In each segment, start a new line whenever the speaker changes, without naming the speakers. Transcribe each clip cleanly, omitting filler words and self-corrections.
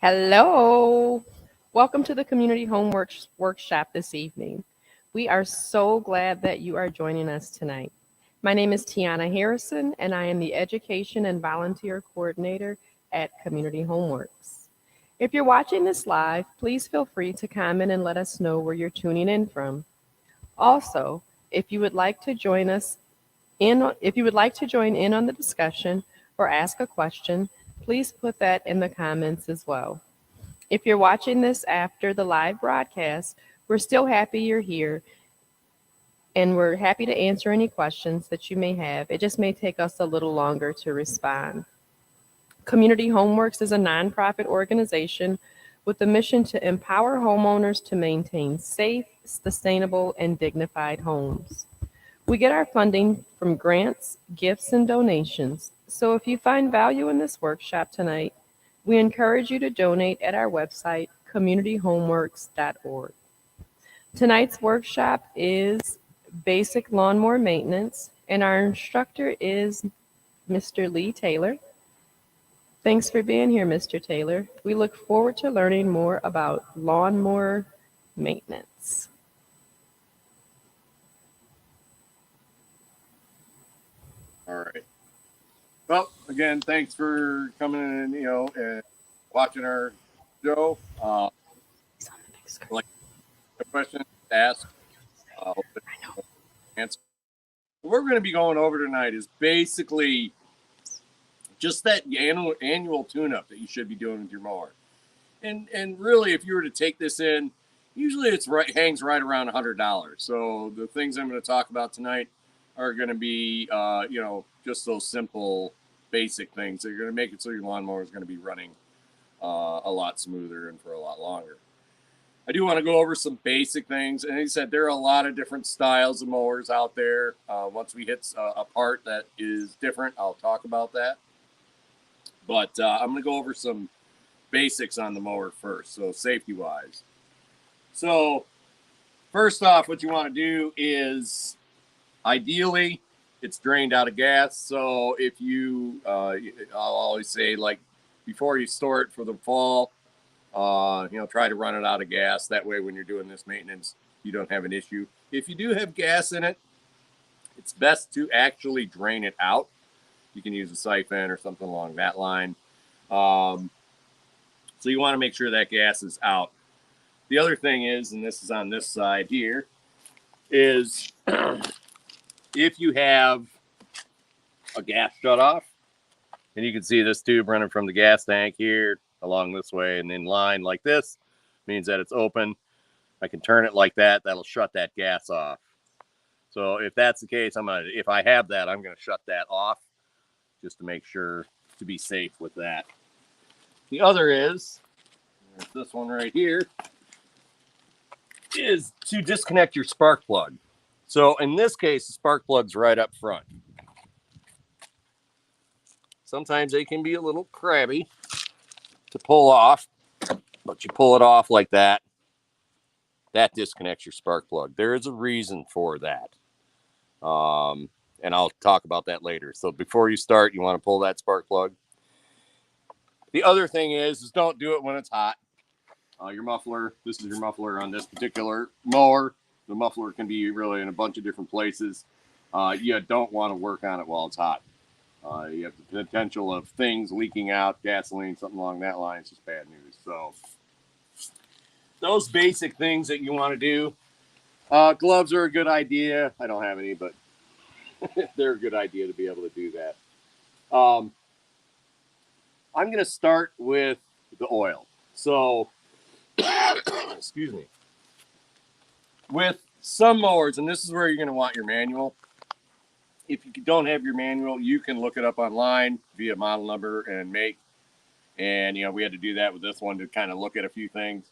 Hello. Welcome to the Community Homework Workshop this evening. We are so glad that you are joining us tonight. My name is Tiana Harrison, and I am the Education and Volunteer Coordinator at Community Homeworks. If you're watching this live, please feel free to comment and let us know where you're tuning in from. Also, if you would like to join us if you would like to join in on the discussion or ask a question, please put that in the comments as well. If you're watching this after the live broadcast, we're still happy you're here and we're happy to answer any questions that you may have. It just may take us a little longer to respond. Community Homeworks is a nonprofit organization with the mission to empower homeowners to maintain safe, sustainable, and dignified homes. We get our funding from grants, gifts, and donations. So if you find value in this workshop tonight, we encourage you to donate at our website, communityhomeworks.org. Tonight's workshop is basic lawnmower maintenance, and our instructor is Mr. Lee Taylor. Thanks for being here, Mr. Taylor. We look forward to learning more about lawnmower maintenance.
All right. Well, again, thanks for coming in, and watching our show. Like a question to ask, answer. What we're going to be going over tonight is basically just that annual tune-up that you should be doing with your mower. And really, if you were to take this in, usually hangs right around $100. So the things I'm going to talk about tonight are going to be, just those simple, basic things that are going to make it so your lawnmower is going to be running a lot smoother and for a lot longer. I do want to go over some basic things. And he said there are a lot of different styles of mowers out there. Once we hit a part that is different, I'll talk about that. But I'm going to go over some basics on the mower first, so safety-wise. So first off, what you want to do is, ideally, it's drained out of gas. So if you, I'll always say, like, before you store it for the fall, try to run it out of gas. That way, when you're doing this maintenance, you don't have an issue. If you do have gas in it, it's best to actually drain it out. You can use a siphon or something along that line. So you want to make sure that gas is out. The other thing is, and this is on this side here, is if you have a gas shutoff, and you can see this tube running from the gas tank here along this way and in line like this, means that it's open. I can turn it like that. That'll shut that gas off. So if that's the case, if I have that, I'm going to shut that off just to make sure to be safe with that. The other is, this one right here, is to disconnect your spark plug. So in this case, the spark plug's right up front. Sometimes they can be a little crabby to pull off, but you pull it off like that. That disconnects your spark plug. There is a reason for that. And I'll talk about that later. So before you start, you want to pull that spark plug. The other thing is don't do it when it's hot. Your muffler, this is your muffler on this particular mower. The muffler can be really in a bunch of different places. You don't want to work on it while it's hot. You have the potential of things leaking out, gasoline, something along that line. It's just bad news. So those basic things that you want to do. Gloves are a good idea. I don't have any, but they're a good idea to be able to do that. I'm going to start with the oil. So, excuse me. With some mowers, and this is where you're going to want your manual. If you don't have your manual, you can look it up online via model number and make. And, we had to do that with this one to kind of look at a few things.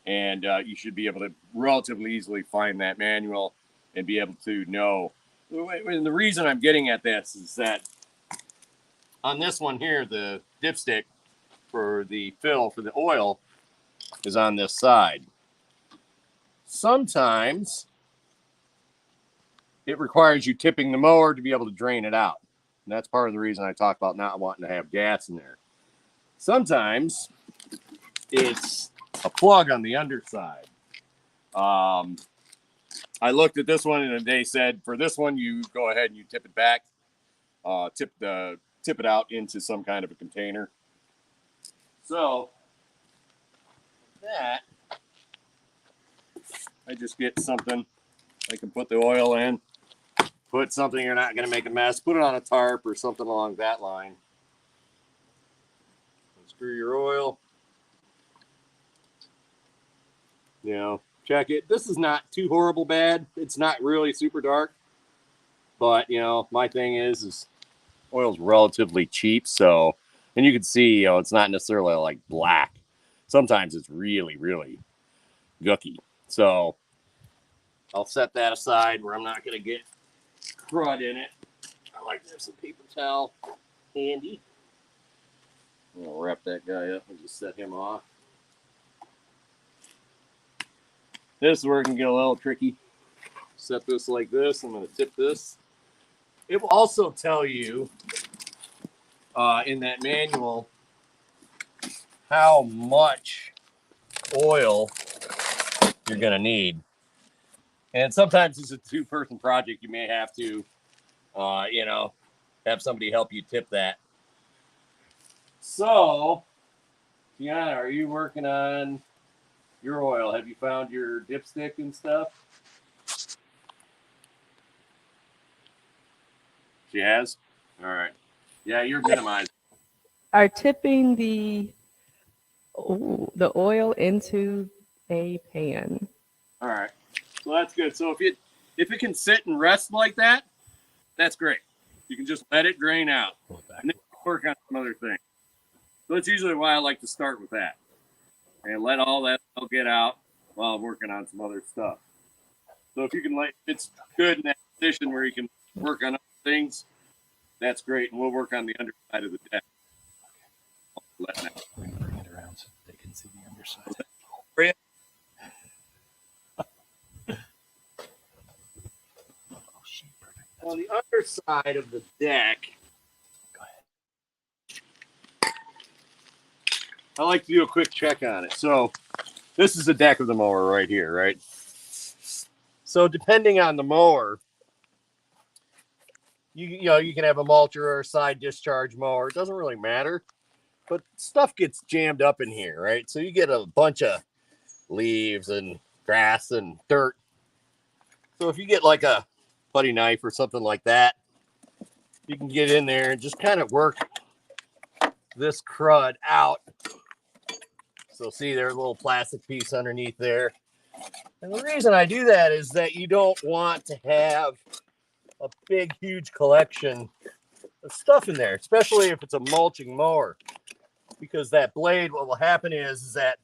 And you should be able to relatively easily find that manual and be able to know. And the reason I'm getting at this is that on this one here, the dipstick for the fill for the oil is on this side. Sometimes it requires you tipping the mower to be able to drain it out. And that's part of the reason I talk about not wanting to have gas in there. Sometimes it's a plug on the underside. I looked at this one and they said for this one you go ahead and you tip it back, tip it out into some kind of a container. So that I just get something I can put the oil in, put something you're not going to make a mess, put it on a tarp or something along that line. Screw your oil. You know, check it. This is not too horrible bad. It's not really super dark. But, you know, my thing is oil's relatively cheap. So, and you can see, you know, it's not necessarily like black. Sometimes it's really, really gooky. So I'll set that aside where I'm not going to get crud in it. I like to have some paper towel handy. I'll wrap that guy up and just set him off. This is where it can get a little tricky. Set this like this. I'm going to tip this. It will also tell you in that manual how much oil you're going to need. And sometimes it's a two-person project. You may have to, you know, have somebody help you tip that. So, Tiana, are you working on your oil? Have you found your dipstick and stuff? She has? All right. Yeah, you're minimized.
Are tipping the oil into a pan.
All right. So that's good. So if it can sit and rest like that, that's great. You can just let it drain out. And then work on some other things. So that's usually why I like to start with that. And let all that get out while I'm working on some other stuff. So if you can it's good in that position where you can work on other things, that's great. And we'll work on the underside of the deck.
We're going to bring it around so they can see the underside.
On the underside of the deck,
go ahead.
I like to do a quick check on it. So this is the deck of the mower right here, right? So depending on the mower, you know, you can have a mulcher or a side discharge mower. It doesn't really matter. But stuff gets jammed up in here, right? So you get a bunch of leaves and grass and dirt. So if you get like a putty knife or something like that, you can get in there and just kind of work this crud out. So see, there's a little plastic piece underneath there. And the reason I do that is that you don't want to have a big, huge collection of stuff in there, especially if it's a mulching mower. Because that blade, what will happen is that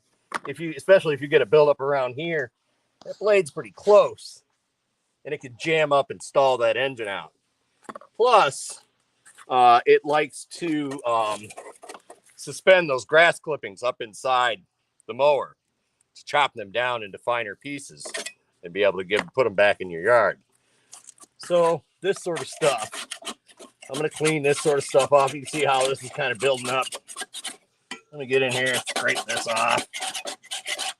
especially if you get a buildup around here, that blade's pretty close and it could jam up and stall that engine out. Plus, it likes to suspend those grass clippings up inside the mower to chop them down into finer pieces and be able to put them back in your yard. So this sort of stuff, I'm going to clean this sort of stuff off. You can see how this is kind of building up. Let me get in here and scrape this off.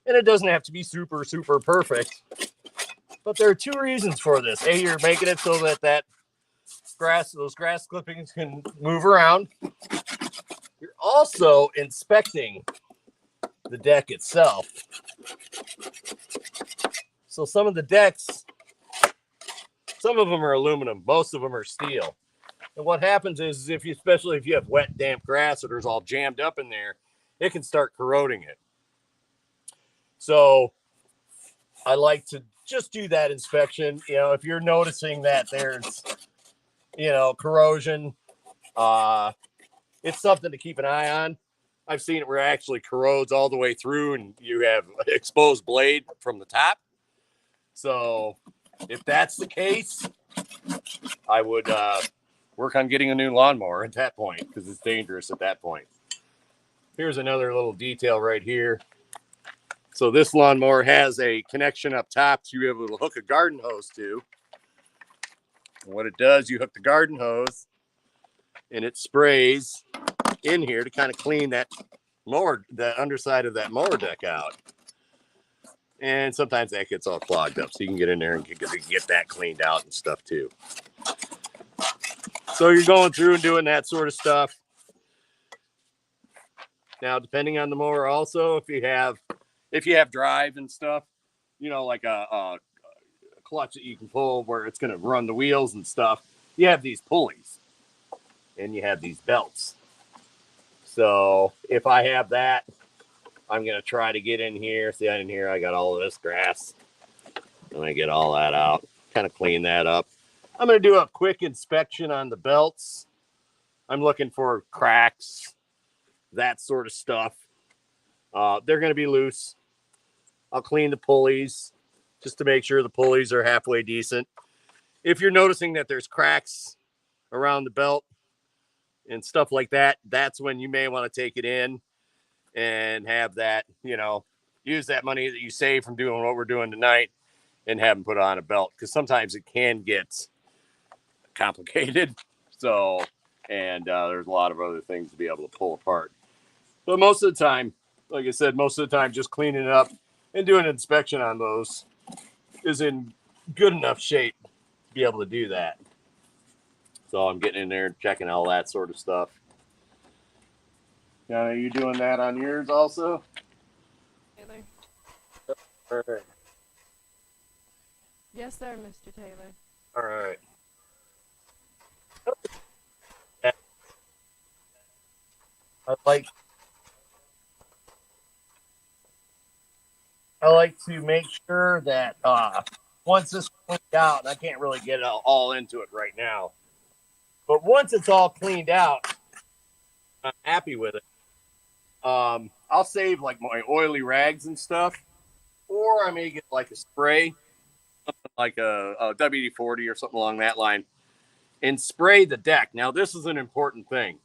And it doesn't have to be super, super perfect. But there are two reasons for this. A, you're making it so that those grass clippings can move around. You're also inspecting the deck itself. So some of the decks, some of them are aluminum, most of them are steel. And what happens is especially if you have wet, damp grass that is all jammed up in there, it can start corroding it. So I like to just do that inspection. You know, if you're noticing that there's, you know, corrosion, it's something to keep an eye on. I've seen it where it actually corrodes all the way through and you have an exposed blade from the top. So if that's the case, I would work on getting a new lawnmower at that point because it's dangerous at that point. Here's another little detail right here. So this lawnmower has a connection up top to be able to hook a garden hose to. And what it does, you hook the garden hose and it sprays in here to kind of clean that the underside of that mower deck out. And sometimes that gets all clogged up. So you can get in there and get that cleaned out and stuff too. So you're going through and doing that sort of stuff. Now, depending on the mower also, if you have drive and stuff, you know, like a clutch that you can pull where it's going to run the wheels and stuff, you have these pulleys and you have these belts. So if I have that, I'm going to try to get in here. See, in here, I got all of this grass. I'm going to get all that out, kind of clean that up. I'm going to do a quick inspection on the belts. I'm looking for cracks, that sort of stuff. They're going to be loose. I'll clean the pulleys just to make sure the pulleys are halfway decent. If you're noticing that there's cracks around the belt and stuff like that, that's when you may want to take it in and have that, you know, use that money that you save from doing what we're doing tonight and have them put on a belt, because sometimes it can get complicated. So, and there's a lot of other things to be able to pull apart. But most of the time, like I said, just cleaning it up and doing an inspection on those is in good enough shape to be able to do that. So I'm getting in there, checking all that sort of stuff. Now, are you doing that on yours also?
Taylor.
All right.
Yes, sir, Mr. Taylor.
All right. I like to make sure that once this cleaned out, I can't really get all into it right now, but once it's all cleaned out, I'm happy with it. I'll save like my oily rags and stuff, or I may get like a spray, something like a WD-40 or something along that line, and spray the deck. Now, this is an important thing.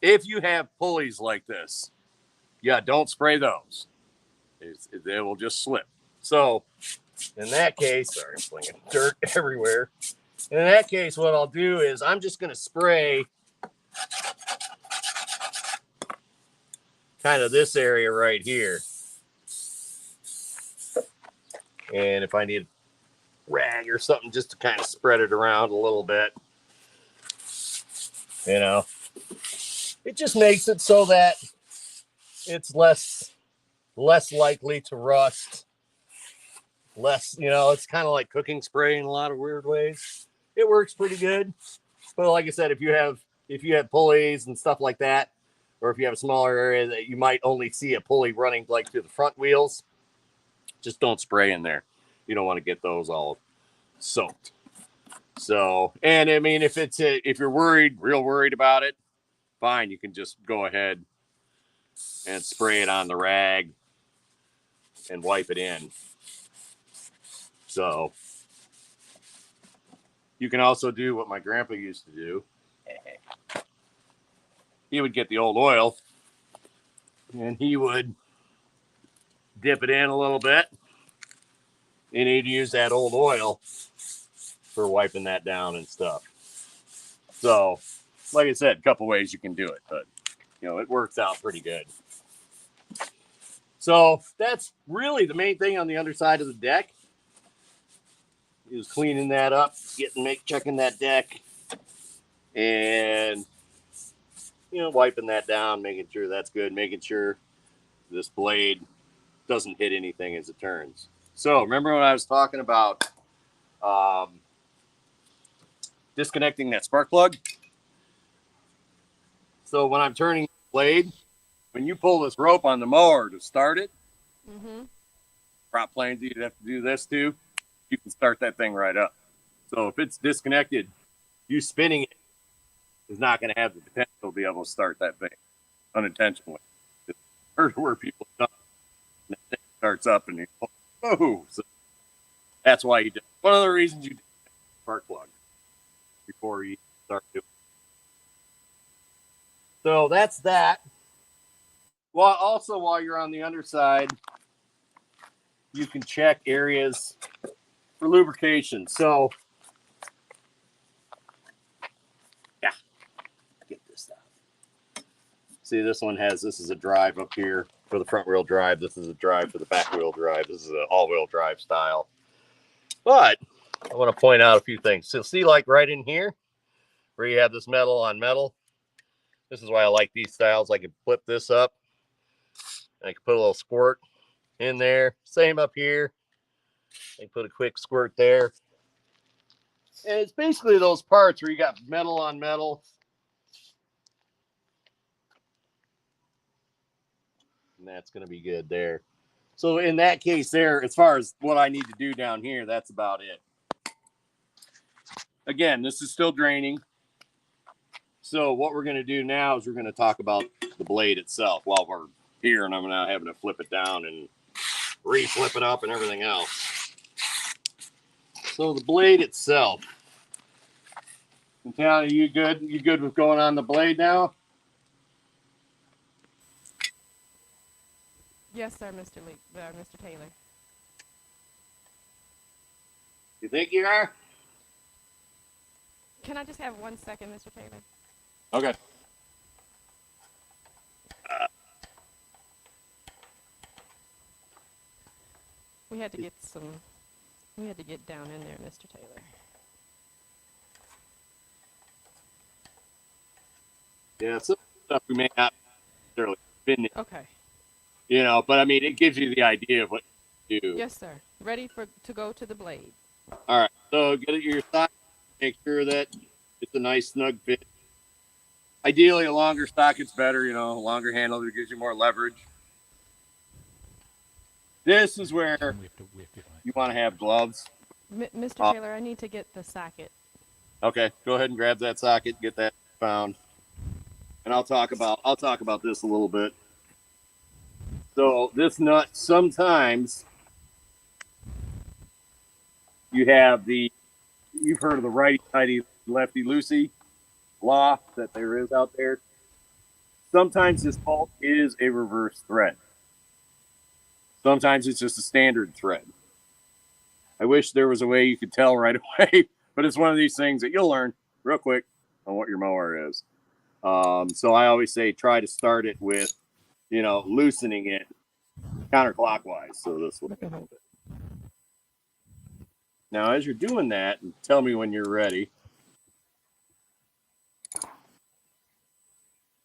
If you have pulleys like this, yeah, don't spray those. They will just slip. So in that case, sorry, I'm slinging dirt everywhere. In that case, what I'll do is I'm just going to spray kind of this area right here. And if I need a rag or something just to kind of spread it around a little bit, you know, it just makes it so that it's less likely to rust. Less, you know, it's kind of like cooking spray in a lot of weird ways. It works pretty good. But like I said, if you have pulleys and stuff like that, or if you have a smaller area that you might only see a pulley running like through the front wheels, just don't spray in there. You don't want to get those all soaked. So, and I mean, if you're real worried about it, fine, you can just go ahead and spray it on the rag and wipe it in. So you can also do what my grandpa used to do. He would get the old oil and he would dip it in a little bit, and he'd use that old oil for wiping that down and stuff. So, like I said, a couple ways you can do it, but you know, it works out pretty good. So that's really the main thing on the underside of the deck. Is cleaning that up, checking that deck, and you know, wiping that down, making sure that's good, making sure this blade doesn't hit anything as it turns. So remember when I was talking about disconnecting that spark plug? So when I'm turning the blade, when you pull this rope on the mower to start it, prop planes you'd have to do this too, you can start that thing right up. So if it's disconnected, you spinning it is not going to have the potential to be able to start that thing unintentionally. It's heard where people have done it, and that thing starts up and you go, oh, so that's why you do. One of the reasons you do spark plug before you start doing it. So that's that. Well, also while you're on the underside, you can check areas for lubrication. So yeah, get this stuff. See, this one has, this is a drive up here for the front wheel drive. This is a drive for the back wheel drive. This is an all wheel drive style. But I want to point out a few things. So see, like right in here where you have this metal on metal. This is why I like these styles. I can flip this up. And I can put a little squirt in there. Same up here. I can put a quick squirt there. And it's basically those parts where you got metal on metal. And that's going to be good there. So in that case there, as far as what I need to do down here, that's about it. Again, this is still draining. So what we're going to do now is we're going to talk about the blade itself while we're here. And I'm now having to flip it down and re-flip it up and everything else. So the blade itself. Tatiana, you good? You good with going on the blade now?
Yes, sir, Mr. Taylor.
You think you are?
Can I just have 1 second, Mr. Taylor?
Okay.
We had to get down in there, Mr. Taylor.
Yeah, some stuff we may not necessarily finish,
Okay.
you know, but I mean, it gives you the idea of what you do.
Yes, sir. Ready to go to the blade.
All right, so get your socket, make sure that it's a nice snug fit. Ideally, a longer socket's better, you know, a longer handle that gives you more leverage. This is where you want to have gloves.
Mr. Taylor, I need to get the socket.
Okay, go ahead and grab that socket, get that found. And I'll talk about this a little bit. So this nut, sometimes you've heard of the righty tighty, lefty loosey law that there is out there. Sometimes this bolt is a reverse thread. Sometimes it's just a standard thread. I wish there was a way you could tell right away, but it's one of these things that you'll learn real quick on what your mower is. So I always say try to start it with, you know, loosening it counterclockwise. So this way. Now, as you're doing that, tell me when you're ready.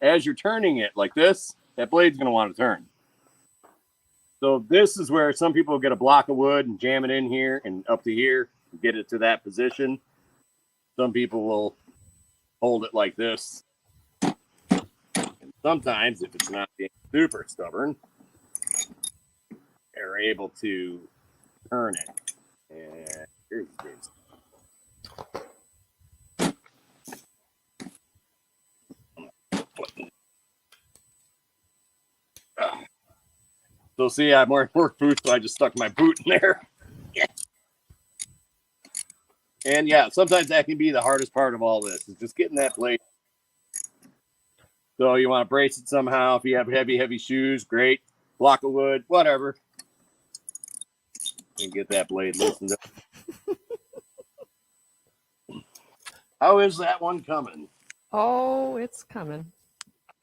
As you're turning it like this, that blade's going to want to turn. So this is where some people get a block of wood and jam it in here and up to here and get it to that position. Some people will hold it like this. And sometimes, if it's not being super stubborn, they're able to turn it. And here's this. So see, I'm wearing work boots, so I just stuck my boot in there. Yeah. And yeah, sometimes that can be the hardest part of all this, is just getting that blade. So you want to brace it somehow. If you have heavy shoes, great. Block of wood, whatever. And get that blade loosened up. How is that one coming?
Oh, it's coming.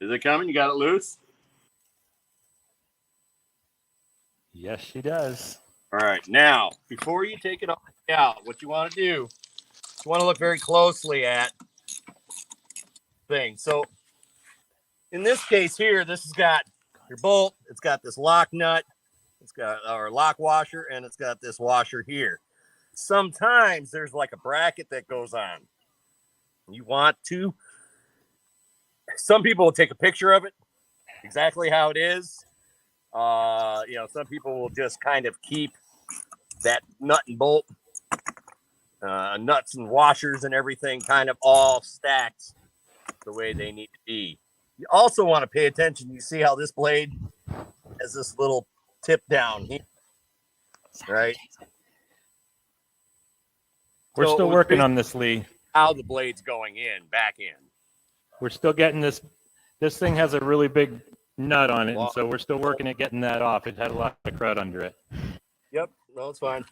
Is it coming? You got it loose?
Yes, she does.
All right. Now, before you take it all out, what you want to do, you want to look very closely at things. So in this case here, this has got your bolt. It's got this lock nut. It's got our lock washer, and it's got this washer here. Sometimes there's like a bracket that goes on. You want to. Some people will take a picture of it, exactly how it is. You know, some people will just kind of keep that nut and bolt, nuts and washers and everything kind of all stacked the way they need to be. You also want to pay attention. You see how this blade has this little tip down here, right?
We're
So
still working on this, Lee.
how the blade's going back in.
We're still getting this. This thing has a really big nut on it, and so we're still working at getting that off. It had a lot of crud under it.
Yep, no, it's fine.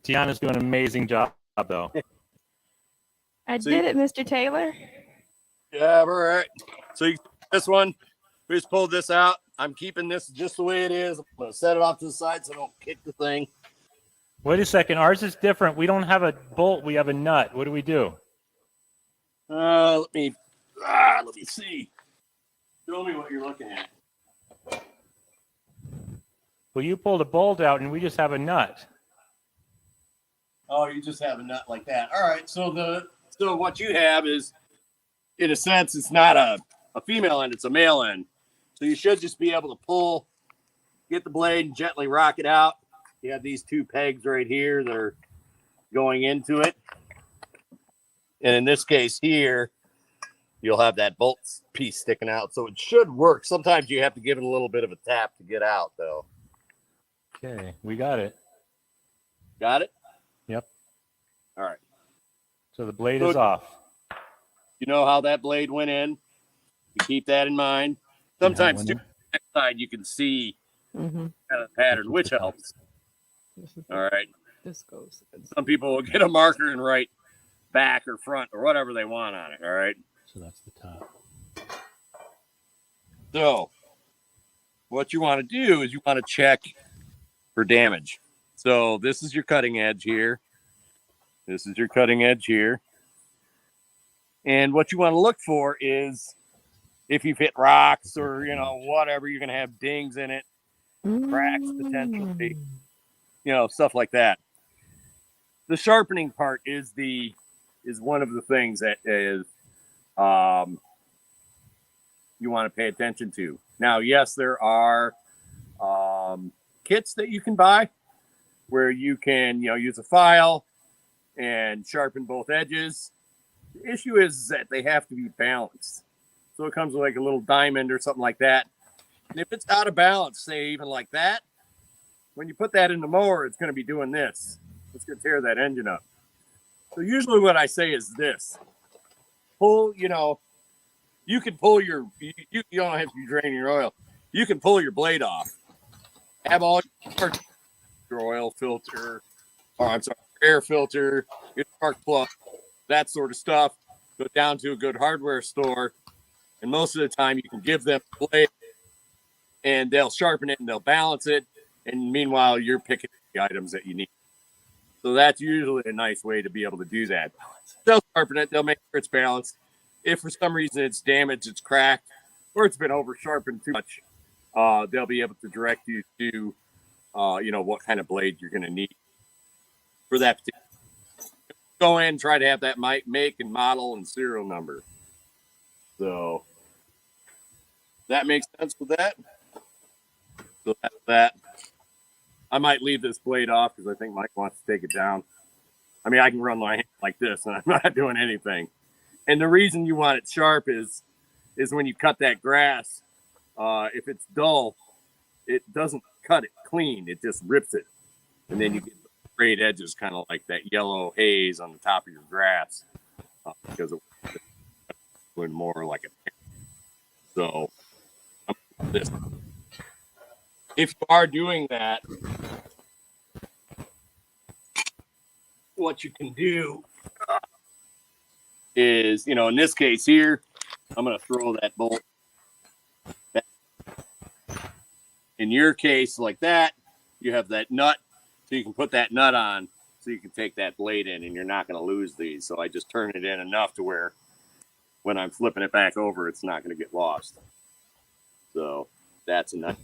Tiana's doing an amazing job, though.
I did it, Mr. Taylor.
Yeah, all right. So you this one, we just pulled this out. I'm keeping this just the way it is. I'm going to set it off to the side so I don't kick the thing.
Wait a second. Ours is different. We don't have a bolt. We have a nut. What do we do?
Let me see. Show me what you're looking at.
Well, you pulled a bolt out, and we just have a nut.
Oh, you just have a nut like that. All right. So what you have is, in a sense, it's not a female end, it's a male end. So you should just be able to get the blade and gently rock it out. You have these two pegs right here that are going into it. And in this case here, you'll have that bolt piece sticking out. So it should work. Sometimes you have to give it a little bit of a tap to get out, though.
Okay, we got it.
Got it?
Yep.
All right.
So the blade is off.
You know how that blade went in. You keep that in mind. Sometimes, too, next side you can see kind of pattern, which helps. All right.
This goes.
Some people will get a marker and write back or front or whatever they want on it. All right.
So that's the top.
So what you want to do is you want to check for damage. So this is your cutting edge here. This is your cutting edge here. And what you want to look for is if you've hit rocks or, whatever, you're going to have dings in it, cracks potentially, stuff like that. The sharpening part is one of the things that is you want to pay attention to. Now, yes, there are kits that you can buy where you can, use a file and sharpen both edges. The issue is that they have to be balanced. So it comes with like a little diamond or something like that. And if it's out of balance, say even like that, when you put that in the mower, it's going to be doing this. It's going to tear that engine up. So usually what I say is this. You can pull you don't have to be draining your oil. You can pull your blade off. Have all your oil filter, air filter, your spark plug, that sort of stuff. Go down to a good hardware store. And most of the time you can give them a blade and they'll sharpen it and they'll balance it. And meanwhile, you're picking the items that you need. So that's usually a nice way to be able to do that. They'll sharpen it. They'll make sure it's balanced. If for some reason it's damaged, it's cracked, or it's been over sharpened too much, they'll be able to direct you to, what kind of blade you're going to need for that particular. Go in and try to have that make and model and serial number. So that makes sense with that. So that's that. I might leave this blade off because I think Mike wants to take it down. I mean, I can run my hand like this and I'm not doing anything. And the reason you want it sharp is when you cut that grass, if it's dull, it doesn't cut it clean. It just rips it. And then you get the frayed edges, kind of like that yellow haze on the top of your grass because it went more like a. So this. If you are doing that, what you can do is, in this case here, I'm going to throw that bolt back. In your case, like that, you have that nut, so you can put that nut on, so you can take that blade in, and you're not going to lose these. So I just turn it in enough to where when I'm flipping it back over, it's not going to get lost. So that's a nice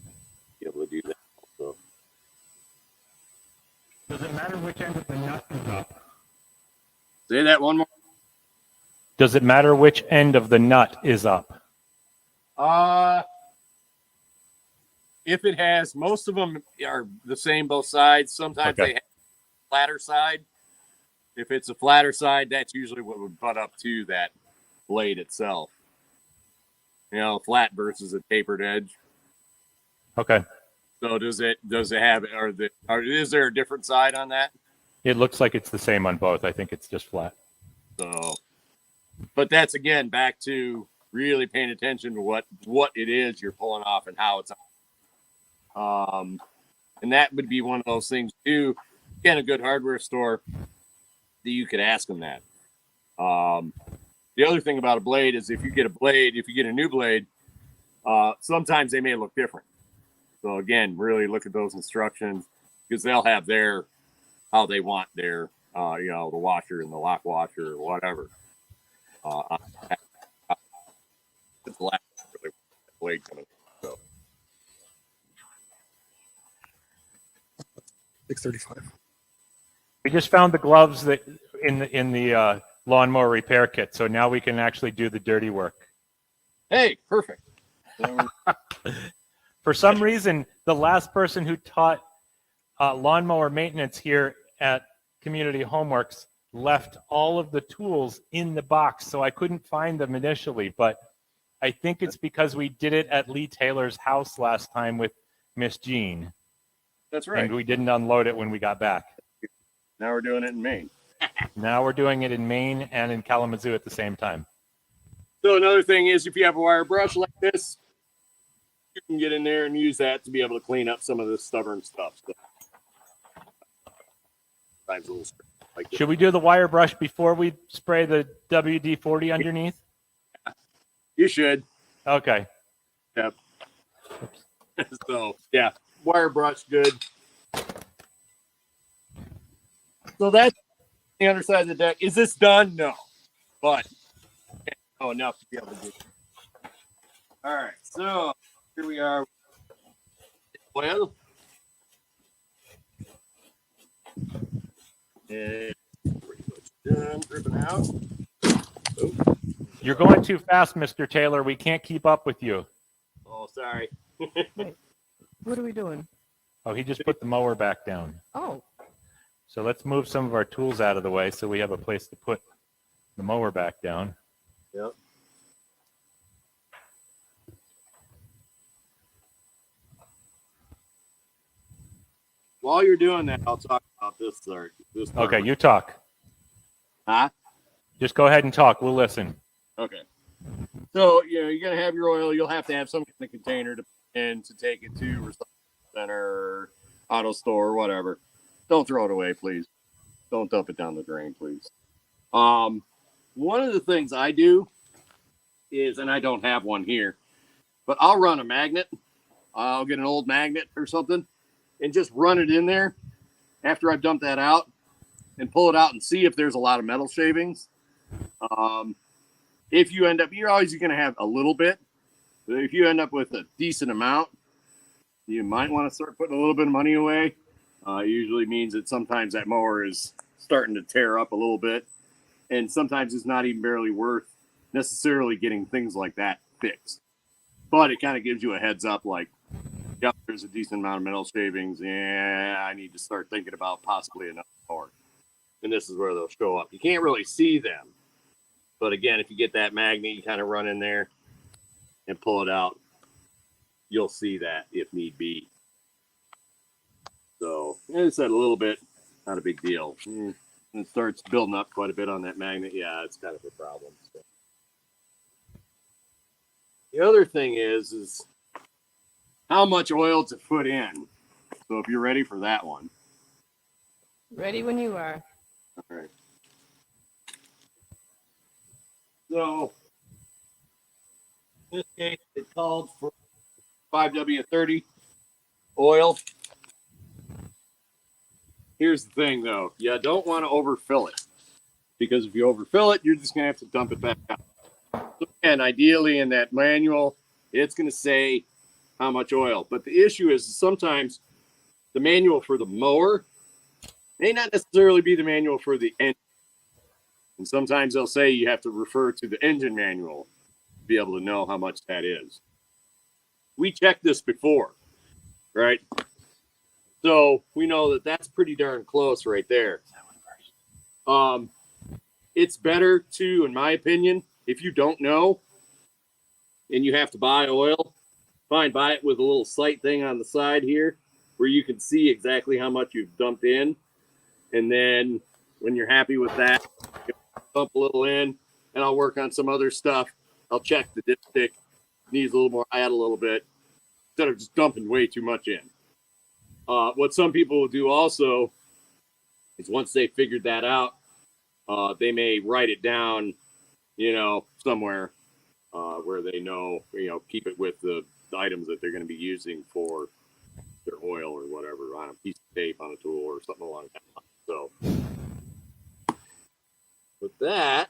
be able to do that. So.
Does it matter which end of the nut is up?
Say that one more.
Does it matter which end of the nut is up?
If it has, most of them are the same both sides. Sometimes they have a flatter side. If it's a flatter side, that's usually what would butt up to that blade itself. Flat versus a tapered edge.
Okay.
So does it have, is there a different side on that?
It looks like it's the same on both. I think it's just flat.
So, but that's again back to really paying attention to what it is you're pulling off and how it's on. And that would be one of those things too. Again, a good hardware store that you could ask them that. The other thing about a blade is if you get a new blade, sometimes they may look different. So again, really look at those instructions because they'll have how they want their, the washer and the lock washer or whatever. It's the last really blade coming. So
635.
We just found the gloves that in the lawnmower repair kit, so now we can actually do the dirty work.
Hey, perfect.
For some reason, the last person who taught lawnmower maintenance here at Community Homeworks left all of the tools in the box, so I couldn't find them initially, but I think it's because we did it at Lee Taylor's house last time with Miss Jean.
That's right.
And we didn't unload it when we got back.
Now we're doing it in Maine.
Now we're doing it in Maine and in Kalamazoo at the same time.
So another thing is if you have a wire brush like this, you can get in there and use that to be able to clean up some of this stubborn stuff. So, sometimes a little like this.
Should we do the wire brush before we spray the WD-40 underneath?
You should.
Okay.
Yep. So, yeah, wire brush, good. So that's the other side of the deck. Is this done? No. But enough to be able to do it. All right, so here we are. Well, and pretty much done dripping out. Oh.
You're going too fast, Mr. Taylor. We can't keep up with you.
Oh, sorry.
What are we doing?
Oh, he just put the mower back down.
Oh,
So let's move some of our tools out of the way so we have a place to put the mower back down.
Yep. While you're doing that, I'll talk about this part.
Okay, you talk.
Huh?
Just go ahead and talk. We'll listen.
Okay. So, you're going to have your oil. You'll have to have some kind of container to take it to recycling center, auto store, or whatever. Don't throw it away, please. Don't dump it down the drain, please. One of the things I do is, and I don't have one here, but I'll run a magnet. I'll get an old magnet or something and just run it in there after I've dumped that out and pull it out and see if there's a lot of metal shavings. If you end up, you're always going to have a little bit. But if you end up with a decent amount, you might want to start putting a little bit of money away. It usually means that sometimes that mower is starting to tear up a little bit. And sometimes it's not even barely worth necessarily getting things like that fixed. But it kind of gives you a heads up like, yep, there's a decent amount of metal shavings. Yeah, I need to start thinking about possibly another mower. And this is where they'll show up. You can't really see them. But again, if you get that magnet, you kind of run in there and pull it out. You'll see that if need be. So, it's a little bit, not a big deal. And it starts building up quite a bit on that magnet. Yeah, it's kind of a problem. So. The other thing is how much oil to put in. So if you're ready for that one.
ready when you are.
All right. So, in this case, it called for 5W30 oil. Here's the thing, though. You don't want to overfill it. Because if you overfill it, you're just going to have to dump it back out. So, again, ideally in that manual, it's going to say how much oil. But the issue is sometimes the manual for the mower may not necessarily be the manual for the engine. And sometimes they'll say you have to refer to the engine manual to be able to know how much that is. We checked this before, right? So we know that that's pretty darn close right there. It's better to, in my opinion, if you don't know and you have to buy oil, fine, buy it with a little sight thing on the side here where you can see exactly how much you've dumped in. And then when you're happy with that, dump a little in, and I'll work on some other stuff. I'll check the dipstick. Needs a little more, add a little bit, instead of just dumping way too much in. What some people will do also is once they figured that out, they may write it down somewhere where they know, keep it with the items that they're going to be using for their oil or whatever on a piece of tape on a tool or something along that line. So with that,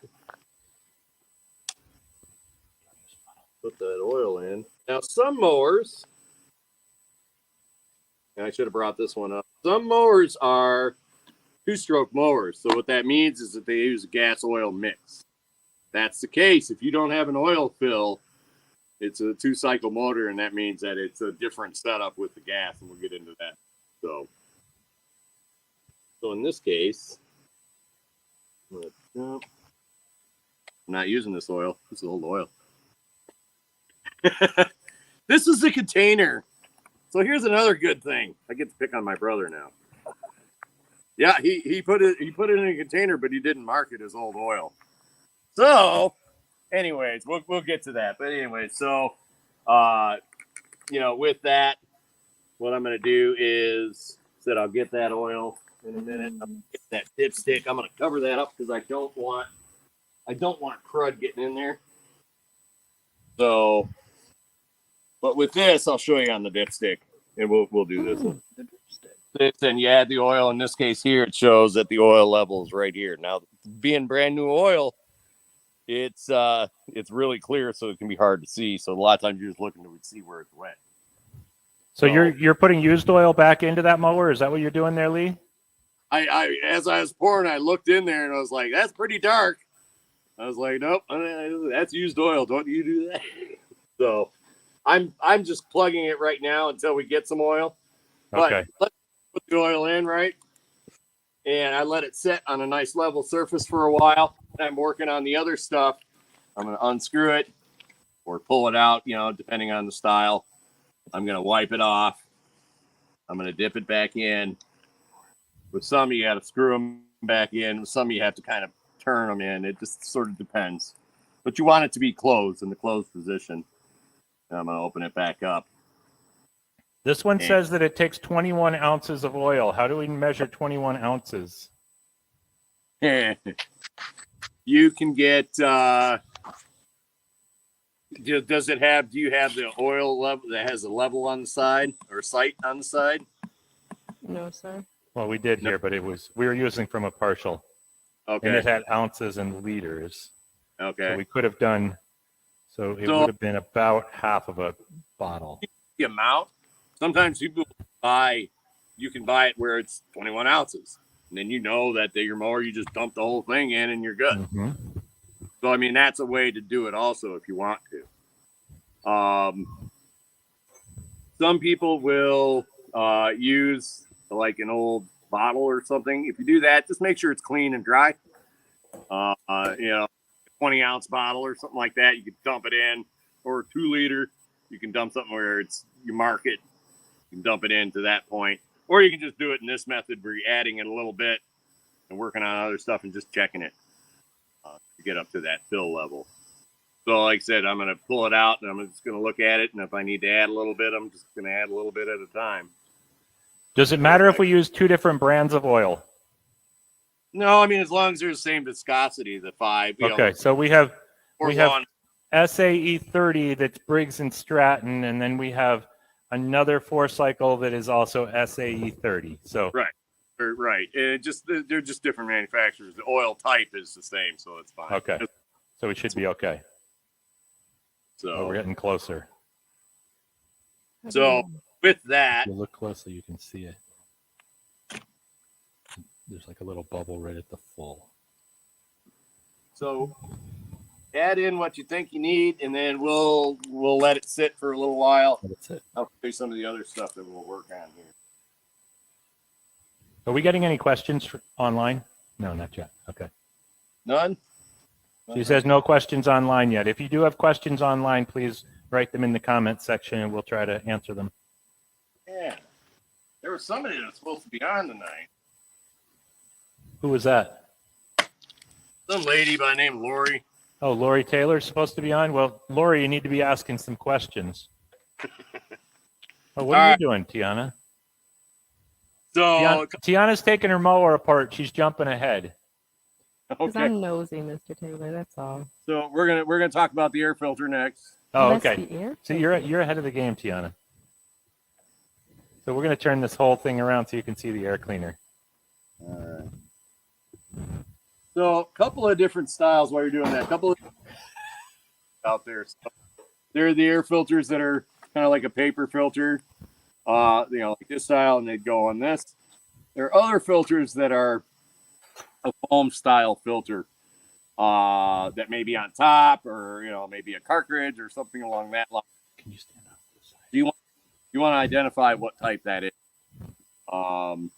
put that oil in. Now some mowers, and I should have brought this one up. Some mowers are 2-stroke mowers. So what that means is that they use a gas oil mix. That's the case. If you don't have an oil fill, it's a 2-cycle motor, and that means that it's a different setup with the gas, and we'll get into that. So in this case, I'm not using this oil. This is old oil. This is the container. So here's another good thing. I get to pick on my brother now. Yeah, he put it in a container, but he didn't mark it as old oil. So, anyways, we'll get to that. But anyway, so with that, what I'm gonna do is I'll get that oil in a minute. I'll get that dipstick. I'm gonna cover that up because I don't want crud getting in there. So, but with this, I'll show you on the dipstick, and we'll do this. And you add the oil. In this case here, it shows that the oil level is right here. Now, being brand new oil, it's really clear, so it can be hard to see. So a lot of times you're just looking to see where it's wet.
So you're putting used oil back into that mower? Is that what you're doing there, Lee?
I as I was pouring, I looked in there and I was like, that's pretty dark. I was like, nope, that's used oil. Don't you do that? So I'm just plugging it right now until we get some oil.
Okay.
But let's put the oil in, right? And I let it set on a nice level surface for a while. I'm working on the other stuff. I'm going to unscrew it or pull it out, depending on the style. I'm going to wipe it off. I'm going to dip it back in. With some, you got to screw them back in. With some, you have to kind of turn them in. It just sort of depends. But you want it to be closed, in the closed position. And I'm going to open it back up.
This one says that it takes 21 ounces of oil. How do we measure 21 ounces?
You can get, do you have the oil level that has a level on the side or sight on the side?
No, sir.
Well, we did here, but we were using from a partial.
Okay.
And it had ounces and liters.
Okay.
So we could have done, it would have been about half of a bottle.
The amount, sometimes you can buy it where it's 21 ounces. And then that your mower, you just dump the whole thing in and you're good.
Mm-hmm.
So, that's a way to do it also if you want to. Some people will use like an old bottle or something. If you do that, just make sure it's clean and dry. 20-ounce bottle or something like that, you can dump it in, or a 2-liter. You can dump something where you mark it. You can dump it into that point. Or you can just do it in this method where you're adding it a little bit and working on other stuff and just checking it to get up to that fill level. So like I said, I'm going to pull it out and I'm just going to look at it. And if I need to add a little bit, I'm just going to add a little bit at a time.
Does it matter if we use 2 different brands of oil?
No, as long as they're the same viscosity, the 5.
Okay, so we have
lawn.
SAE 30 that's Briggs and Stratton, and then we have another 4-cycle that is also SAE 30. So
right. They're just different manufacturers. The oil type is the same, so it's fine.
Okay, so we should be okay.
So
we're getting closer.
So with that,
if you look closely, you can see it. There's like a little bubble right at the full.
So add in what you think you need, and then we'll let it sit for a little while.
That's it.
I'll show you some of the other stuff that we'll work on here.
Are we getting any questions online? No, not yet. Okay.
None?
She says no questions online yet. If you do have questions online, please write them in the comments section, and we'll try to answer them.
Yeah. There was somebody that was supposed to be on tonight.
Who was that?
Some lady by the name of Lori.
Oh, Lori Taylor's supposed to be on? Well, Lori, you need to be asking some questions. Oh, what are you doing, Tiana?
So
Tiana's taking her mower apart. She's jumping ahead.
Because I'm nosy, Mr. Taylor, that's all.
So we're gonna talk about the air filter next.
Oh,
That's
okay.
the air
So you're ahead of the game, Tiana. So we're going to turn this whole thing around so you can see the air cleaner.
All right. So a couple of different styles while you're doing that. A couple of out there. So there are the air filters that are kind of like a paper filter, like this style, and they'd go on this. There are other filters that are a foam style filter that may be on top, or maybe a cartridge or something along that line.
Can you stand up?
Do you want to identify what type that is? So I'm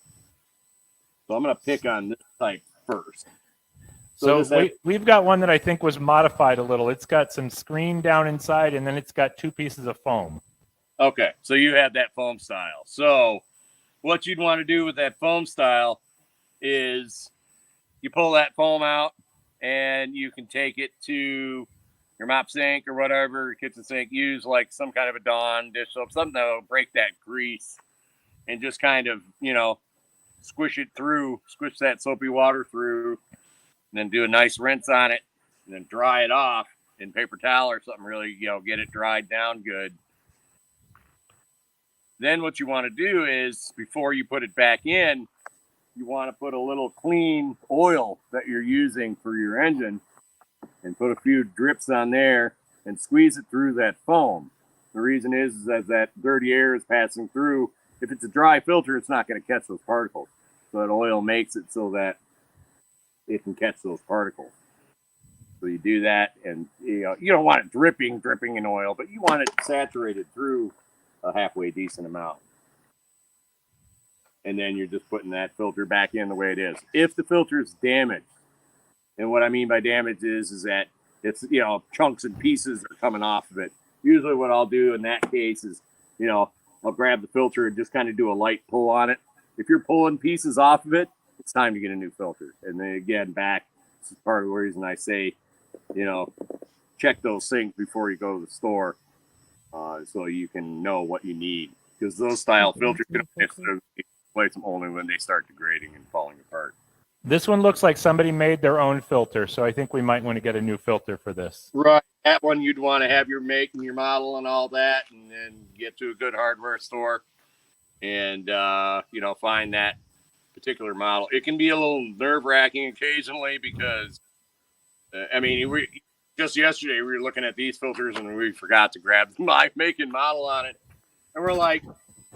going to pick on this type first.
So we've got one that I think was modified a little. It's got some screen down inside, and then it's got 2 pieces of foam.
Okay, so you have that foam style. So what you'd want to do with that foam style is you pull that foam out, and you can take it to your mop sink or whatever, your kitchen sink. Use like some kind of a Dawn dish soap, something that will break that grease, and just kind of, squish it through, squish that soapy water through, and then do a nice rinse on it, and then dry it off in paper towel or something, really, get it dried down good. Then what you want to do is, before you put it back in, you want to put a little clean oil that you're using for your engine and put a few drips on there and squeeze it through that foam. The reason is that that dirty air is passing through. If it's a dry filter, it's not going to catch those particles. So that oil makes it so that it can catch those particles. So you do that, and you don't want it dripping in oil, but you want it saturated through a halfway decent amount. And then you're just putting that filter back in the way it is. If the filter is damaged, and what I mean by damage is that it's, chunks and pieces are coming off of it. Usually what I'll do in that case is, I'll grab the filter and just kind of do a light pull on it. If you're pulling pieces off of it, it's time to get a new filter. And then again, this is part of the reason I say, check those things before you go to the store, so you can know what you need. Because those style filters, replace them only when they start degrading and falling apart.
This one looks like somebody made their own filter, so I think we might want to get a new filter for this.
Right. That one you'd want to have your make and your model and all that, and then get to a good hardware store and, find that particular model. It can be a little nerve-wracking occasionally because, just yesterday we were looking at these filters and we forgot to grab my make and model on it. And we're like,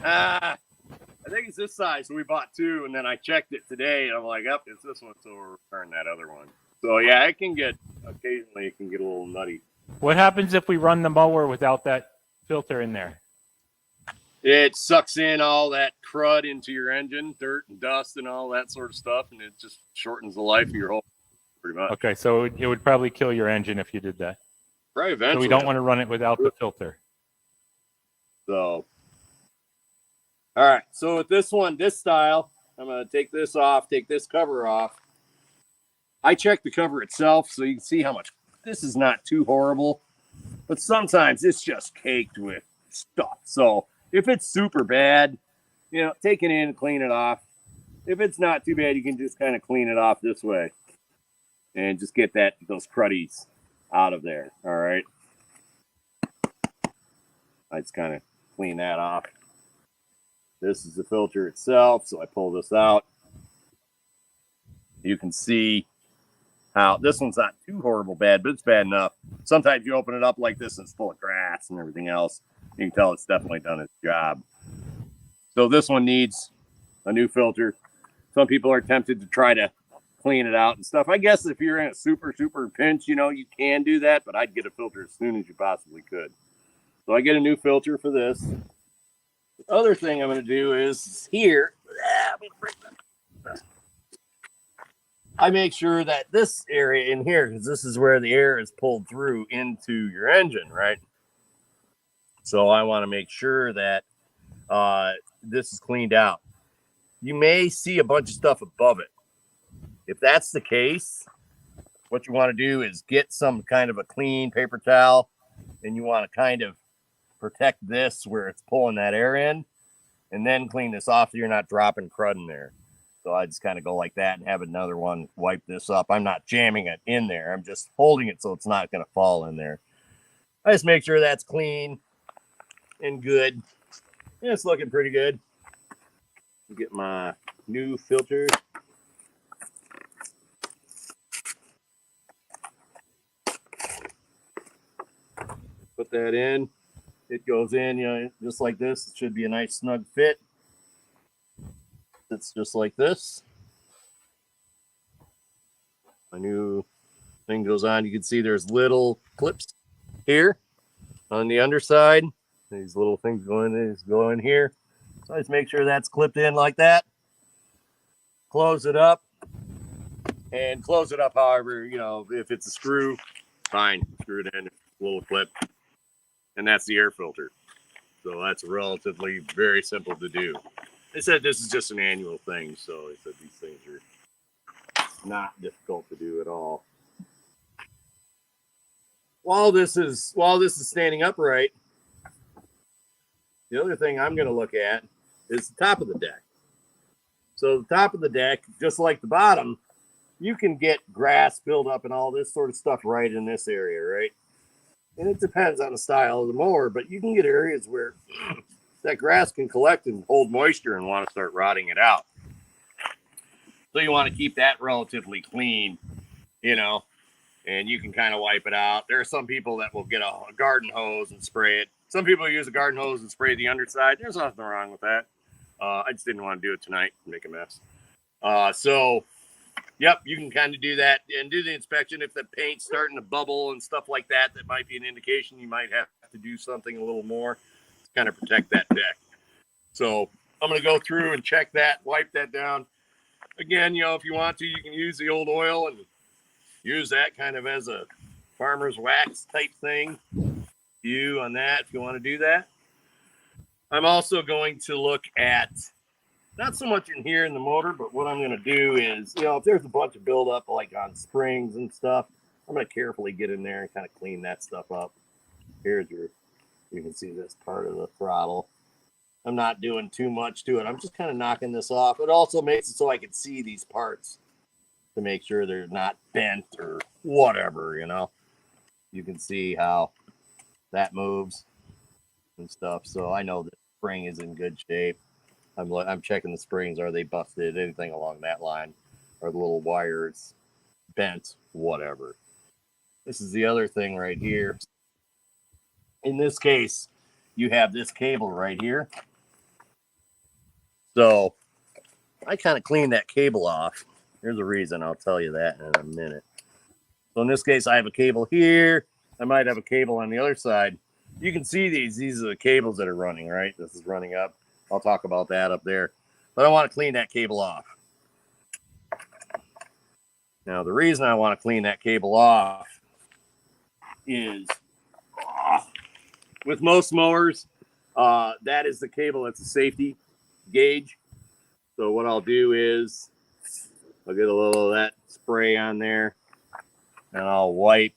I think it's this size. So we bought 2, and then I checked it today, and I'm like, it's this one, so we'll return that other one. So, yeah, occasionally it can get a little nutty.
What happens if we run the mower without that filter in there?
It sucks in all that crud into your engine, dirt and dust and all that sort of stuff, and it just shortens the life of your whole, pretty much.
Okay, so it would probably kill your engine if you did that.
Probably eventually.
So we don't want to run it without the filter.
So, all right. So with this style, I'm going to take this off, take this cover off. I checked the cover itself so you can see how much. This is not too horrible, but sometimes it's just caked with stuff. So if it's super bad, take it in and clean it off. If it's not too bad, you can just kind of clean it off this way and just get those cruddies out of there. All right. I just kind of clean that off. This is the filter itself, so I pull this out. You can see how this one's not too horrible bad, but it's bad enough. Sometimes you open it up like this and it's full of grass and everything else. You can tell it's definitely done its job. So this one needs a new filter. Some people are tempted to try to clean it out and stuff. I guess if you're in a super, super pinch, you can do that, but I'd get a filter as soon as you possibly could. So I get a new filter for this. The other thing I'm going to do is here, I make sure that this area in here, because this is where the air is pulled through into your engine, right? So I want to make sure that this is cleaned out. You may see a bunch of stuff above it. If that's the case, what you want to do is get some kind of a clean paper towel, and you want to kind of protect this where it's pulling that air in, and then clean this off so you're not dropping crud in there. So I just kind of go like that and have another one wipe this up. I'm not jamming it in there. I'm just holding it so it's not going to fall in there. I just make sure that's clean and good. Yeah, it's looking pretty good. Get my new filter. Put that in. It goes in, just like this. It should be a nice snug fit. It's just like this. My new thing goes on. You can see there's little clips here on the underside. These little things go in here. So I just make sure that's clipped in like that. Close it up. And close it up however, if it's a screw, fine. Screw it in, a little clip. And that's the air filter. So that's relatively very simple to do. They said this is just an annual thing, so they said these things are not difficult to do at all. While this is standing upright, the other thing I'm going to look at is the top of the deck. So the top of the deck, just like the bottom, you can get grass buildup and all this sort of stuff right in this area, right? And it depends on the style of the mower, but you can get areas where that grass can collect and hold moisture and want to start rotting it out. So you want to keep that relatively clean, and you can kind of wipe it out. There are some people that will get a garden hose and spray it. Some people use a garden hose and spray the underside. There's nothing wrong with that. I just didn't want to do it tonight and make a mess. Yep, you can kind of do that and do the inspection. If the paint's starting to bubble and stuff like that, that might be an indication you might have to do something a little more to kind of protect that deck. So I'm going to go through and check that, wipe that down. Again, if you want to, you can use the old oil and use that kind of as a farmer's wax type thing. You on that if you want to do that. I'm also going to look at, not so much in here in the motor, but what I'm going to do is, if there's a bunch of buildup like on springs and stuff, I'm going to carefully get in there and kind of clean that stuff up. You can see this part of the throttle. I'm not doing too much to it. I'm just kind of knocking this off. It also makes it so I can see these parts to make sure they're not bent or whatever, You can see how that moves and stuff. So I know the spring is in good shape. I'm checking the springs. Are they busted? Anything along that line? Are the little wires bent? Whatever. This is the other thing right here. In this case, you have this cable right here. So I kind of cleaned that cable off. There's a reason. I'll tell you that in a minute. So in this case, I have a cable here. I might have a cable on the other side. You can see these. These are the cables that are running, right? This is running up. I'll talk about that up there. But I want to clean that cable off. Now, the reason I want to clean that cable off is with most mowers, that is the cable that's a safety gauge. So what I'll do is I'll get a little of that spray on there and I'll wipe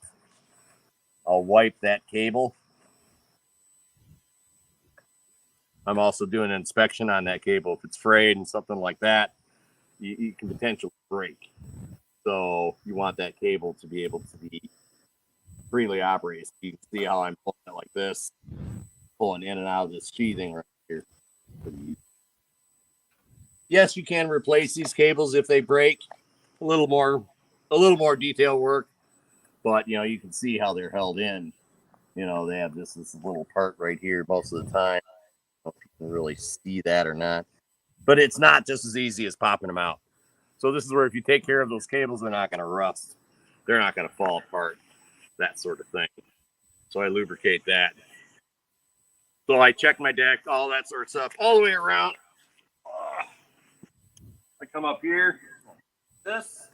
that cable. I'm also doing an inspection on that cable. If it's frayed and something like that, you can potentially break. So you want that cable to be able to be freely operated. So you can see how I'm pulling it like this, pulling in and out of this sheathing right here. Yes, you can replace these cables if they break. A little more detail work, but you can see how they're held in. They have this little part right here most of the time. I don't know if you can really see that or not, but it's not just as easy as popping them out. So this is where if you take care of those cables, they're not going to rust. They're not going to fall apart, that sort of thing. So I lubricate that. So I check my deck, all that sort of stuff, all the way around. I come up here, this.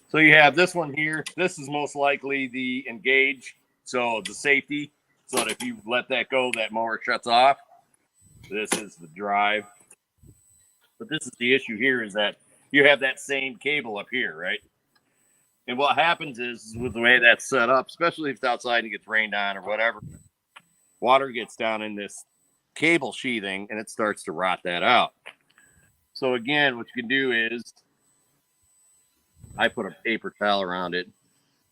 So you have this one here. This is most likely the engage. So the safety. So that if you let that go, that mower shuts off. This is the drive. But this is the issue here is that you have that same cable up here, right? And what happens is with the way that's set up, especially if it's outside and it gets rained on or whatever, water gets down in this cable sheathing, and it starts to rot that out. So again, what you can do is I put a paper towel around it,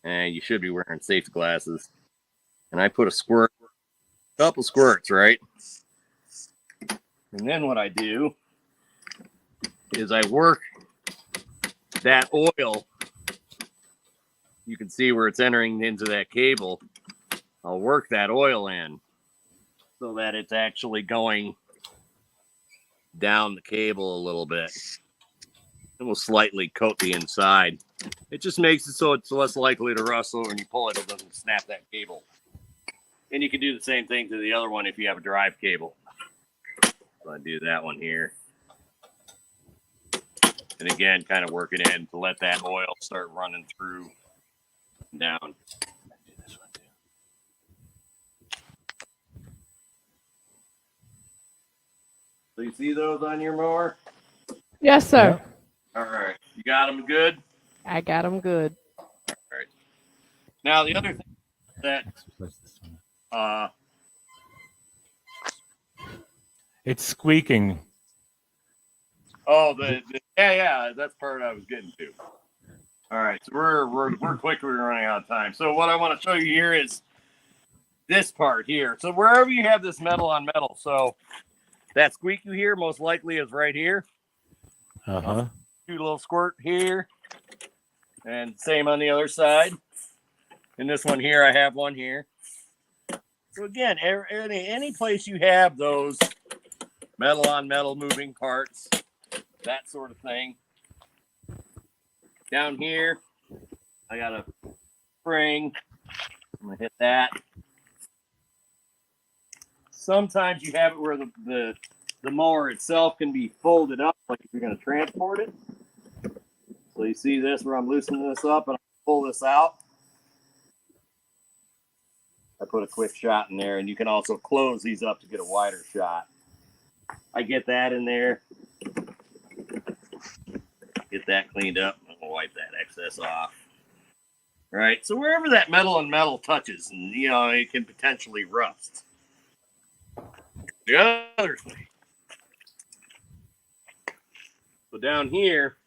and you should be wearing safety glasses. And I put a couple squirts, right? And then what I do is I work that oil. You can see where it's entering into that cable. I'll work that oil in so that it's actually going down the cable a little bit. And we'll slightly coat the inside. It just makes it so it's less likely to rust, so when you pull it, it doesn't snap that cable. And you can do the same thing to the other one if you have a drive cable. So I do that one here. And again, kind of work it in to let that oil start running through and down. So you see those on your mower?
Yes, sir.
All right. You got them good?
I got them good.
All right. Now, the other thing that
It's squeaking.
oh, yeah, that's part I was getting to. All right, so we're quickly running out of time. So what I want to show you here is this part here. So wherever you have this metal on metal, so that squeak you hear most likely is right here.
Uh-huh.
Do a little squirt here, and same on the other side. And this one here, I have one here. So again, any place you have those metal on metal moving parts, that sort of thing. Down here, I got a spring. I'm gonna hit that. Sometimes you have it where the mower itself can be folded up, like if you're gonna transport it. So you see this where I'm loosening this up and I pull this out. I put a quick shot in there, and you can also close these up to get a wider shot. I get that in there. Get that cleaned up. I'm gonna wipe that excess off. All right. So wherever that metal on metal touches, and it can potentially rust. The other thing. So down here,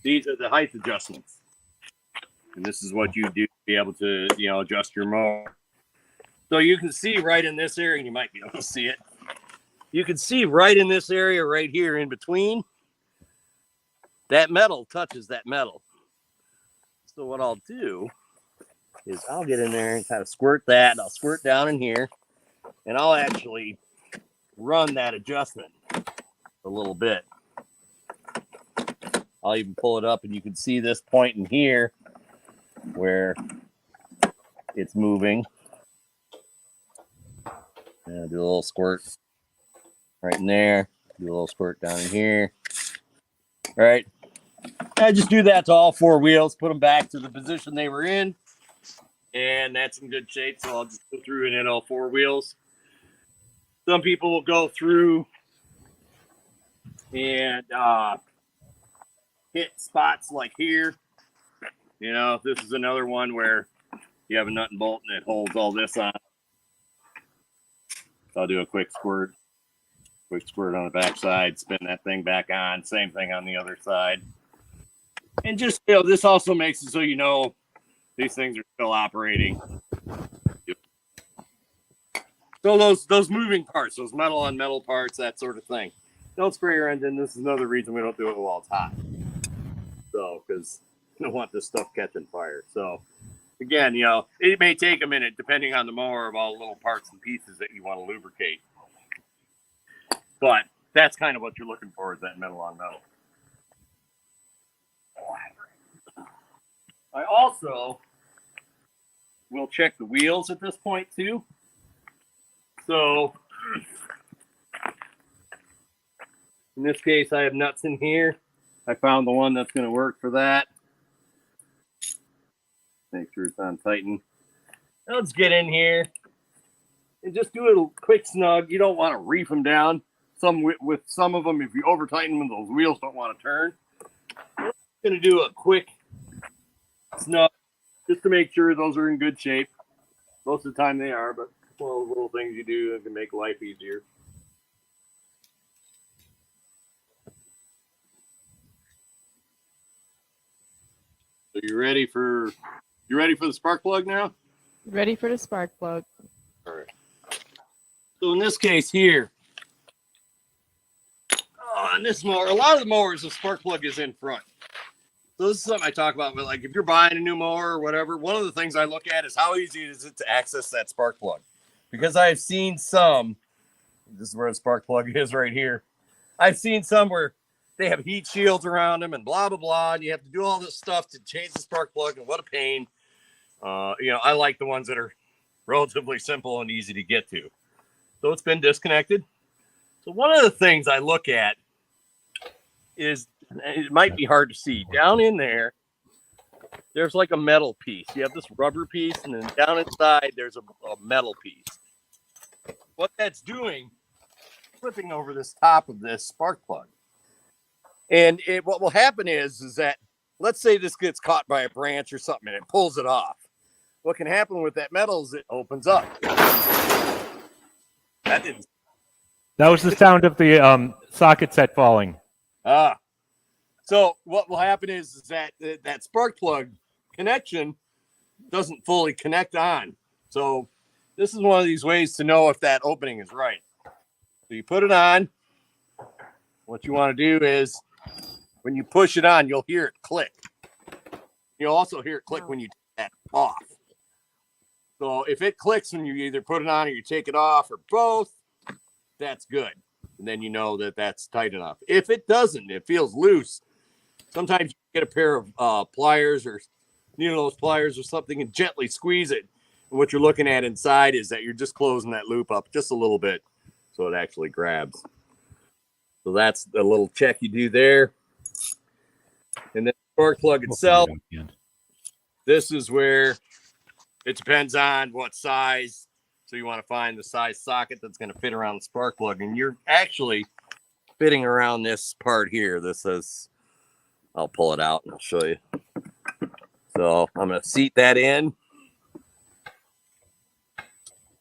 these are the height adjustments. And this is what you do to be able to, adjust your mower. So you can see right in this area, and you might be able to see it. You can see right in this area right here in between, that metal touches that metal. So what I'll do is I'll get in there and kind of squirt that. I'll squirt down in here, and I'll actually run that adjustment a little bit. I'll even pull it up, and you can see this point in here where it's moving. And I'll do a little squirt right in there. Do a little squirt down in here. All right. I just do that to all four wheels, put them back to the position they were in, and that's in good shape. So I'll just go through and hit all four wheels. Some people will go through and hit spots like here. This is another one where you have a nut and bolt and it holds all this on. So I'll do a quick squirt on the back side, spin that thing back on. Same thing on the other side. And just, this also makes it so these things are still operating. So those moving parts, those metal on metal parts, that sort of thing. Don't spray your engine. This is another reason we don't do it while it's hot. So, because you don't want this stuff catching fire. So, again, it may take a minute, depending on the mower, of all the little parts and pieces that you want to lubricate. But that's kind of what you're looking for, is that metal on metal. I also will check the wheels at this point too. So in this case, I have nuts in here. I found the one that's going to work for that. Make sure it's on tighten. Now let's get in here and just do a quick snug. You don't want to reef them down. With some of them, if you over tighten them, those wheels don't want to turn. I'm going to do a quick snug just to make sure those are in good shape. Most of the time they are, but one of those little things you do that can make life easier. So you ready for the spark plug now?
Ready for the spark plug.
All right. So in this case here, on this mower, a lot of the mowers, the spark plug is in front. So this is something I talk about, but like if you're buying a new mower or whatever, one of the things I look at is how easy is it to access that spark plug? Because I've seen some, this is where the spark plug is right here. I've seen some where they have heat shields around them and blah, blah, blah. And you have to do all this stuff to change the spark plug, and what a pain. I like the ones that are relatively simple and easy to get to. So it's been disconnected. So one of the things I look at is, it might be hard to see, down in there's like a metal piece. You have this rubber piece, and then down inside there's a metal piece. What that's doing, flipping over this top of this spark plug. And what will happen is that, let's say this gets caught by a branch or something and it pulls it off. What can happen with that metal is it opens up. That
was the sound of the socket set falling.
So what will happen is that that spark plug connection doesn't fully connect on. So this is one of these ways to know if that opening is right. So you put it on. What you want to do is, when you push it on, you'll hear it click. You'll also hear it click when you take that off. So if it clicks when you either put it on or you take it off or both, that's good. And then you know that that's tight enough. If it doesn't, it feels loose. Sometimes you get a pair of pliers or needle-nose pliers or something and gently squeeze it. And what you're looking at inside is that you're just closing that loop up just a little bit so it actually grabs. So that's the little check you do there. And then the spark plug itself, this is where it depends on what size. So you want to find the size socket that's going to fit around the spark plug. And you're actually fitting around this part here. This is, I'll pull it out and I'll show you. So I'm going to seat that in.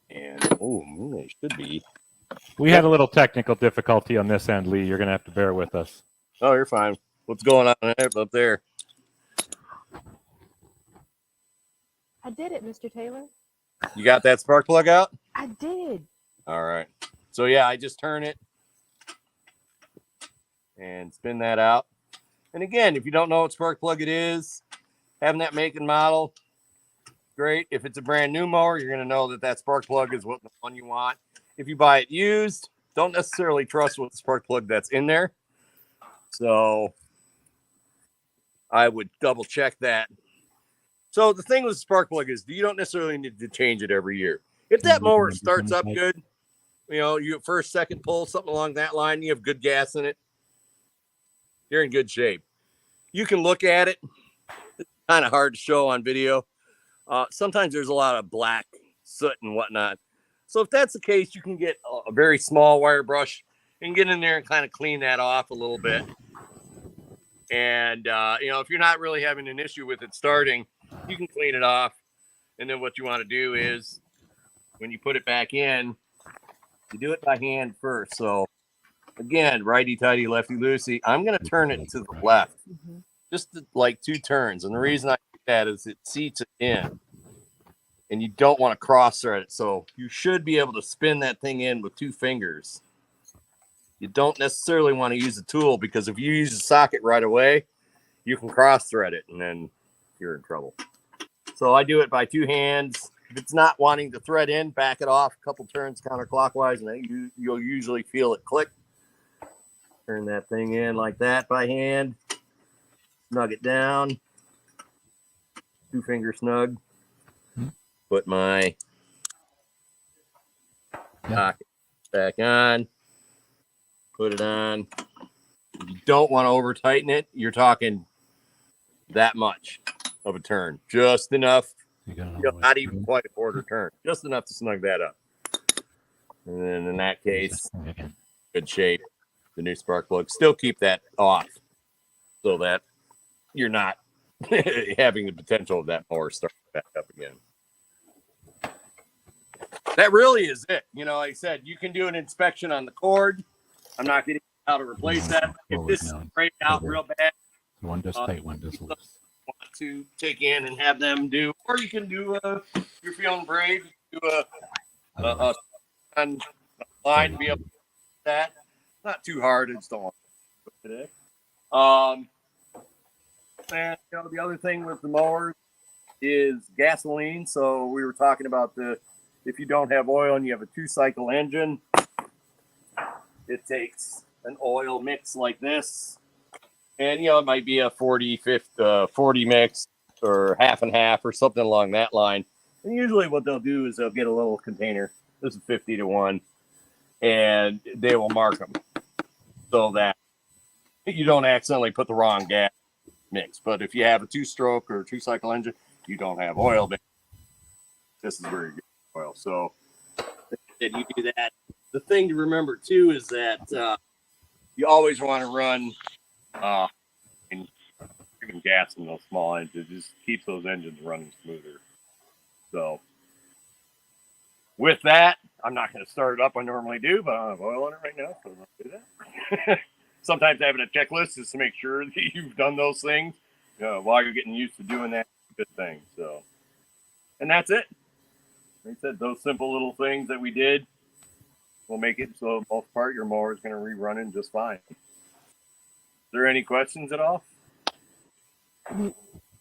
And, it should be.
We had a little technical difficulty on this end, Lee. You're going to have to bear with us.
Oh, you're fine. What's going on up there?
I did it, Mr. Taylor.
You got that spark plug out?
I did.
All right. So yeah, I just turn it and spin that out. And again, if you don't know what spark plug it is, having that make and model, great. If it's a brand new mower, you're going to know that spark plug is what the one you want. If you buy it used, don't necessarily trust what spark plug that's in there. So I would double check that. So the thing with the spark plug is you don't necessarily need to change it every year. If that mower starts up good, you first, second pull, something along that line, you have good gas in it, you're in good shape. You can look at it. It's kind of hard to show on video. Sometimes there's a lot of black soot and whatnot. So if that's the case, you can get a very small wire brush and get in there and kind of clean that off a little bit. And, if you're not really having an issue with it starting, you can clean it off. And then what you want to do is, when you put it back in, you do it by hand first. So again, righty-tighty, lefty-loosey. I'm going to turn it to the left, just like 2 turns. And the reason I do that is it seats it in. And you don't want to cross-thread it. So you should be able to spin that thing in with 2 fingers. You don't necessarily want to use a tool, because if you use the socket right away, you can cross-thread it, and then you're in trouble. So I do it by 2 hands. If it's not wanting to thread in, back it off a couple turns counterclockwise, and then you'll usually feel it click. Turn that thing in like that by hand. Snug it down. 2-finger snug. Put my socket back on. Put it on. You don't want to over tighten it. You're talking that much of a turn. Just enough. Not even quite a quarter turn. Just enough to snug that up. And then in that case, good shape. The new spark plug. Still keep that off so that you're not having the potential of that mower start back up again. that really is it. You know, like I said, you can do an inspection on the cord. I'm not getting how to replace that. If this is sprayed out real bad,
One does tight, one does
you
loose.
want to take in and have them do, or you can do if you're feeling brave, you can do a on line to be able to do that. Not too hard. I just don't want to do it today. And the other thing with the mowers is gasoline. So we were talking about if you don't have oil and you have a 2-cycle engine, it takes an oil mix like this, and it might be a 40 mix or half and half or something along that line. And usually what they'll do is they'll get a little container. This is 50-1, and they will mark them so that you don't accidentally put the wrong gas mix. But if you have a 2-stroke or 2-cycle engine, you don't have oil. This is where you get oil. So then you do that. The thing to remember too is that you always want to run freaking gas in those small engines. It just keeps those engines running smoother. So with that, I'm not going to start it up. I normally do, but I don't have oil in it right now, so I'm not going to do that. Sometimes having a checklist is to make sure that you've done those things while you're getting used to doing that good thing. So, and that's it. Like I said, those simple little things that we did will make it so most part your mower is going to rerun in just fine. Is there any questions at all?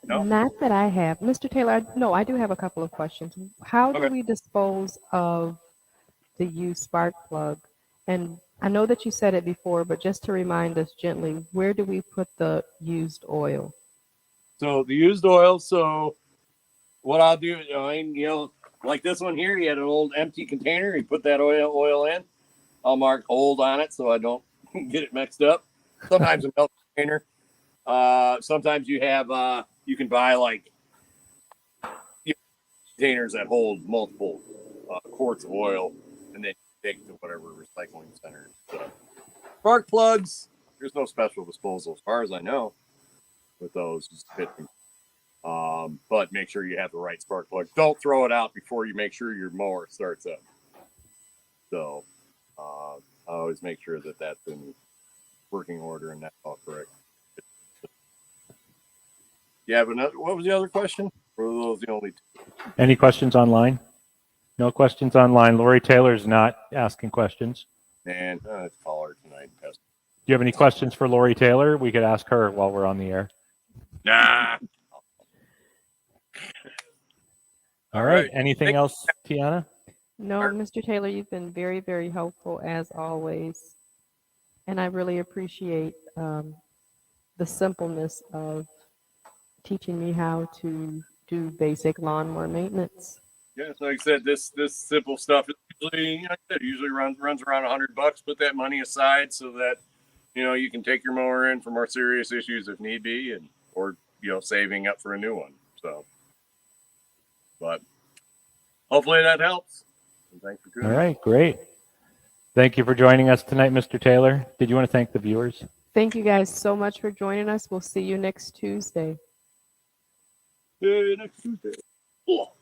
No?
Not that I have. Mr. Taylor, no, I do have a couple of questions. How do
Okay.
we dispose of the used spark plug? And I know that you said it before, but just to remind us gently, where do we put the used oil?
So the used oil. So what I'll do, like this one here, he had an old empty container. He put that oil in. I'll mark old on it so I don't get it mixed up. Sometimes a milk container. Sometimes you have you can buy like containers that hold multiple quarts of oil, and then take to whatever recycling center. So, spark plugs. There's no special disposal as far as I know with those. Just fit them. But make sure you have the right spark plug. Don't throw it out before you make sure your mower starts up. So I always make sure that that's in working order and that's all correct. Yeah, but what was the other question? Or were those the only two?
Any questions online? No questions online. Lori Taylor's not asking questions.
And let's call her tonight.
Do you have any questions for Lori Taylor? We could ask her while we're on the air.
Nah.
All right. Anything else, Tiana?
No, Mr. Taylor, you've been very, very helpful as always. And I really appreciate the simpleness of teaching me how to do basic lawnmower maintenance.
Yeah, so like I said, this simple stuff is usually runs around $100. Put that money aside so that you can take your mower in for more serious issues if need be, or saving up for a new one. So, but hopefully that helps. And thanks for tuning in.
All right, great. Thank you for joining us tonight, Mr. Taylor. Did you want to thank the viewers?
Thank you guys so much for joining us. We'll see you next Tuesday.
Next Tuesday. Oh.